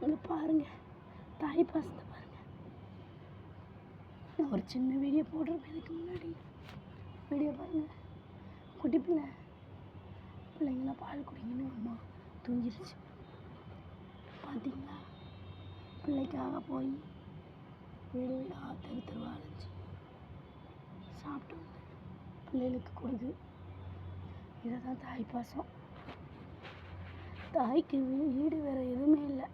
இங்கே பாருங்கள், தாய் பாசத்தை பாருங்கள். நான் ஒரு சின்ன வீடியோ போடுறேன் இதுக்கு முன்னாடி. வீடியோ பாருங்கள். குட்டி பிள்ளைங்களாம் பால் குடிங்கன்னு அம்மா தூங்கிருச்சு. பார்த்தீங்களா? பிள்ளைக்காக போய் வீடு வீடாக தெருவா அலைஞ்சி சாப்பிட்டு வந்து பிள்ளைகளுக்கு கொடுது. இதை தான் தாய் பாசம். தாய்க்கு வீடு வேறு எதுவுமே இல்லை.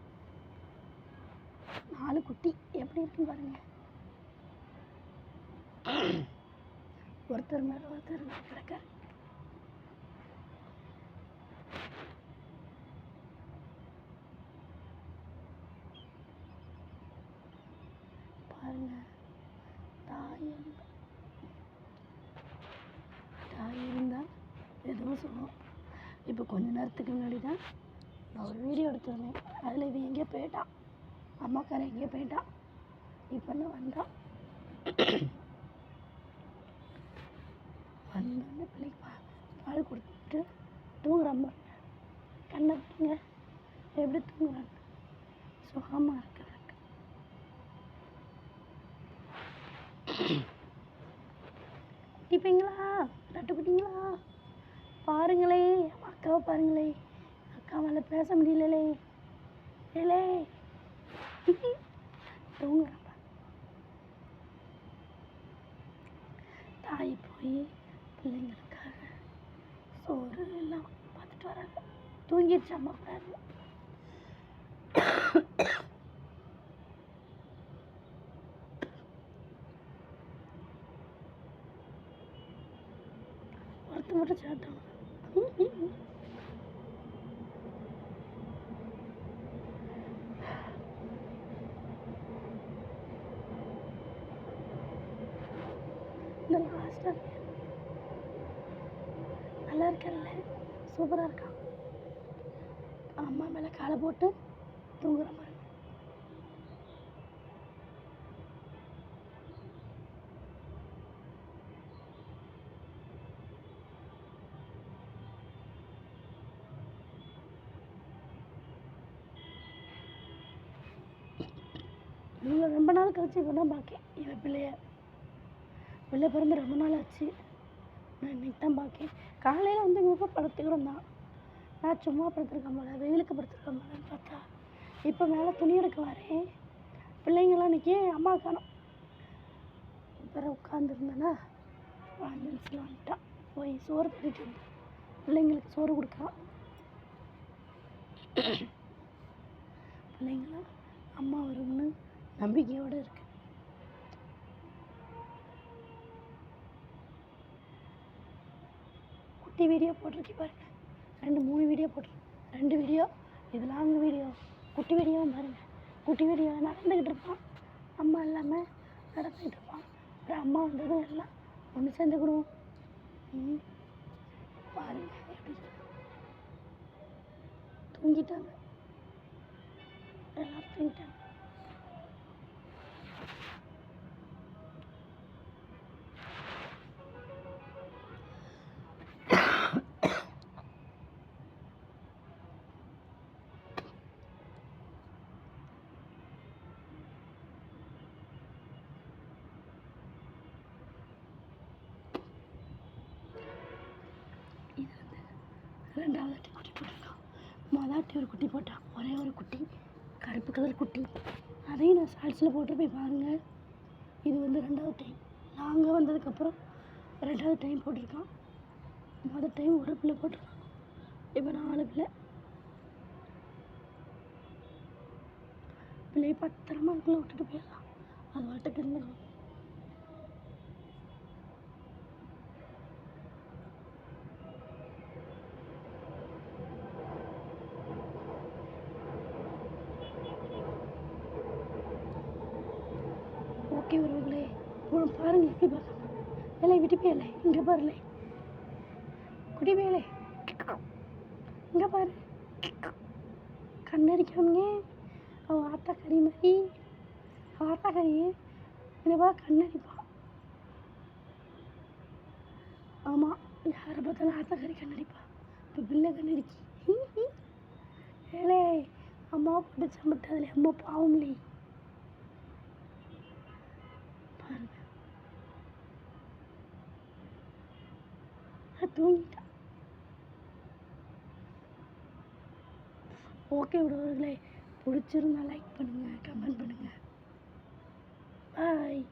4 குட்டி எப்படி இருக்குன்னு பாருங்க. ஒருத்தர் மேலே ஒருத்தர் கிடக்க. பாருங்க, தாய் இருந்தால் எதுவும் சொல்லுவோம். இப்போ கொஞ்ச நேரத்துக்கு முன்னாடி தான் நான் ஒரு வீடியோ எடுத்திருந்தேன். அதில் இது எங்கேயோ போயிட்டான், அம்மாக்காரன் எங்கேயோ போயிட்டான். இப்போ தான் வந்தோடனே பிள்ளைக்கு பால் கொடுத்துட்டு தூங்குறான் பாருங்க. கண்ணை பாருங்க எப்படி தூங்குறாங்க, சுகமாக இருக்கிறாங்க. குட்டிப்பீங்களா, நட்டுக்குட்டிங்களா பாருங்களே, அக்காவை பாருங்களே. அக்கா மேலே பேச முடியலே. ஏலே தூங்குறாப்பா. தாய் போய் பிள்ளைங்களுக்காக சோறு எல்லாம் பார்த்துட்டு வராங்க. தூங்கிடுச்சு அம்மா பாருங்க. ஒருத்த மட்டும் சாப்பிட்டாங்க. இந்த லாஸ்ட்டாக நல்லா இருக்கல, சூப்பராக இருக்கான். அம்மா மேலே காலை போட்டு தூங்குற மாதிரி. இவங்க ரொம்ப நாள் கழிச்சு இப்போ தான் பார்க்கேன். இவன் பிள்ளை பிறந்து ரொம்ப நாள் ஆச்சு. நான் இன்னைக்கு தான் பார்க்கேன். காலையில் வந்து இவங்க படுத்துக்கிட்டு தான். நான் சும்மா படுத்துருக்கேன் போல, வெயிலுக்கு படுத்துருக்கேன் போலன்னு பார்த்தா இப்போ மேலே துணி எடுக்க வரேன். பிள்ளைங்களாம் இன்றைக்கி அம்மா காணோம். இப்போ உட்காந்துருந்தேன்னா ஆம்புலன்ஸில் வந்துட்டான். போய் சோறு கட்டிட்டு வந்தேன். பிள்ளைங்களுக்கு சோறு கொடுக்கலாம். பிள்ளைங்களாம் அம்மா வரும்னு நம்பிக்கையோடு இருக்கு. குட்டி வீடியோ போட்டிருக்கேன் பாருங்க. 2-3 வீடியோ போட்டிருக்கேன். 2 வீடியோ இது லாங் வீடியோ. குட்டி வீடியோவும் பாருங்க. குட்டி வீடியோ நடந்துக்கிட்டு இருப்பான், அம்மா இல்லாமல் நடந்துக்கிட்டு இருப்பான். அப்புறம் அம்மா வந்ததும் எல்லாம் ஒன்று சேர்ந்துக்கிடுவோம். பாருங்க எப்படி தூங்கிட்டாங்க, எல்லாரும் தூங்கிட்டாங்க. இது வந்து 2வது குட்டி போட்டிருக்கான். மொதல் ஒரு குட்டி போட்டான், ஒரே ஒரு குட்டி, கருப்பு கலர் குட்டி. அதையும் நான் ஷார்ட்ஸில் போட்டு போய் பாருங்கள். இது வந்து 2வது டைம். நாங்கள் வந்ததுக்கப்புறம் 2வது டைம் போட்டிருக்கான். மொதல் டைம் ஒரு பிள்ளை போட்டிருக்கான், இப்போ 4 பிள்ளையை பத்திரமா அதுக்குள்ளே விட்டுட்டு போயிடலாம். அது வாட்டுக்கு இருந்துடும். ஓகே உறவுகளே, பாருங்கள் எப்படி பார்க்கணும். இல்லை விட்டு போயலை, இங்கே பாருலே குட்டி போயலை, இங்கே பாரு. கண்ணடிக்காமங்க அவள் ஆத்தாக்கறி மாதிரி. அவள் ஆத்தாக்கறி என்னப்பா கண்ணடிப்பான். ஆமாம், யாரை பார்த்தாலும் ஆத்தாக்கறி கண்ணடிப்பா. இப்போ பிள்ளை கண்ணடிக்கி. ஏலே அம்மாவை போட்டு சமைத்ததுல அம்மா பாவம்லி பாருங்க தூங்கிட்டா. ஓகே விடுவர்களே, பிடிச்சிருந்தா லைக் பண்ணுங்கள், கமெண்ட் பண்ணுங்கள். பாய்.